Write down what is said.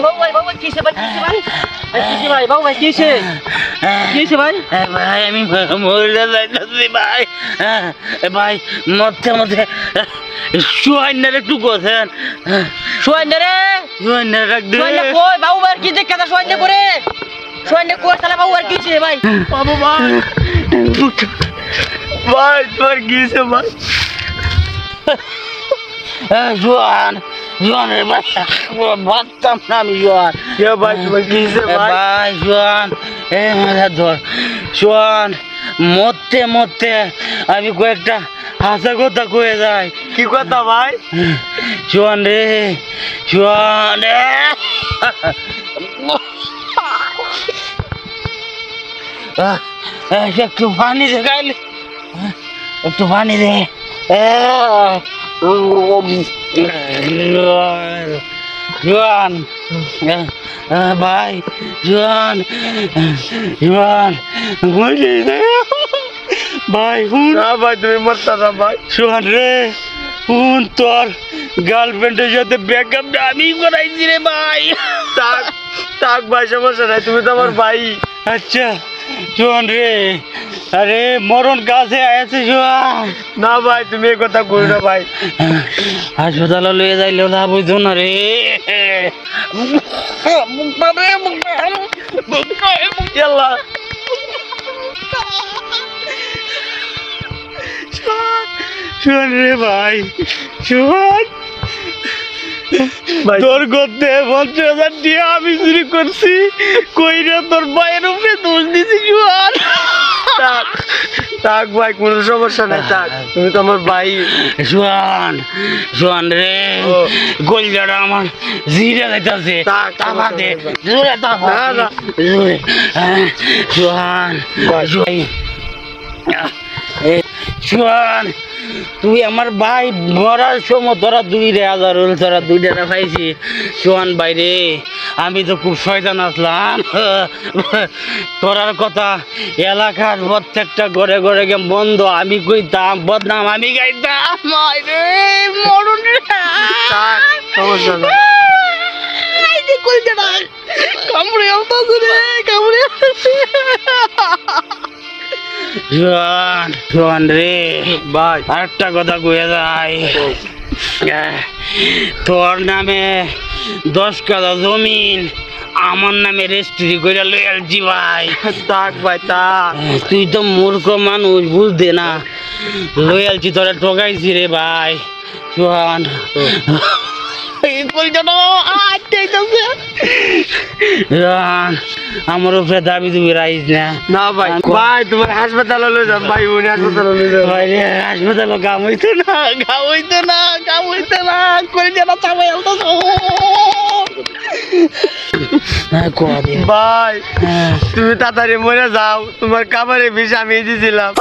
বাবু ভাই বাবু কিসে ভাই কিসে ভাই বাবু ভাই কিসে ভাই ভাই আমি মরে যাইতাছি ভাই ভাই মধ্যে মধ্যে সোয়াইনারে একটু কোছেন সোয়াইনারে রাখ দে কই বাবু ভাই কি দেখে তা সোয়াইনা করে সোয়াইনা কই তাহলে বাবু আর কিসে ভাই বাবু ভাই ভাই তোর কিসে ভাই জোয়ান জোয়ানের বাচ্চা বাচ্চাম না আমি জোয়ান ভাই তোমার কিসে ভাই জোয়ান মাথা ধর জোয়ান মরতে মরতে আমি কয়েকটা হাসা কথা কয়ে যাই কি কথা ভাই জোয়ান রে জোয়ান রে একটু পানি দে গাইলে একটু পানি দে জোয়ান ভাই জোয়ান জোয়ান ভাই হুন ভাই তুমি মরতা না ভাই জোয়ান রে হুন তোর গার্লফ্রেন্ডের সাথে ব্রেকআপ আমি করাইছি রে ভাই থাক থাক ভাই সমস্যা নাই তুমি তো আমার ভাই আচ্ছা জোয়ান রে আরে মরণ কাছে আছে জোয়ান না ভাই তুমি এই কথা কই না ভাই হাসপাতালে লয়ে যাইলো না বুঝো না রে আল্লাহ শোন রে ভাই শোন তোর করতে 50,000 টাকা আমি চুরি করছি কইরা তোর ভাইয়ের উপরে দোষ দিছি জোয়ান থাক ভাই কোনো সমস্যা নাই থাক তুমি তো আমার ভাই জোয়ান জোয়ান রে গোলজাটা আমার জিরা যাইতাছে তাবা দে জোরে তাবা না জোরে জোয়ান ভাই জোয়ান তুই আমার ভাই মরার সময় তোরা 2,000 হল তোরা 2 টাকা পাইছি জোয়ান ভাই রে আমি তো খুব শয়তান আসলাম তোরার কথা এলাকার প্রত্যেকটা ঘরে ঘরে গে বন্ধ আমি কইতাম বদনাম আমি গাইতাম রে মরণ রে সমস্যা না কামড়ে আসতেছে রে কামড়ে জোয়ান জোয়ান রে ভাই আরেকটা কথা কয়ে যায় তোর নামে 10 কাঠা জমিন আমার নামে রেজিস্ট্রি করে লয়ালছি ভাই থাক ভাই থাক তুই তো মূর্খ মানুষ বুঝতে না লয়ালছি তোরা ঠকাইছি রে ভাই জোয়ান আমার উপরে দাবি তুমি রাইস না ভাই ভাই তোমার হাসপাতালে লয়ে যান ভাই উনি হাসপাতালে লয়ে যান ভাই হাসপাতালে কাম হইতো না কই দেনা চাবাই আলতো ভাই তুমি তাড়াতাড়ি মরে যাও তোমার কাবারে বিষ আমি দিয়েছিলাম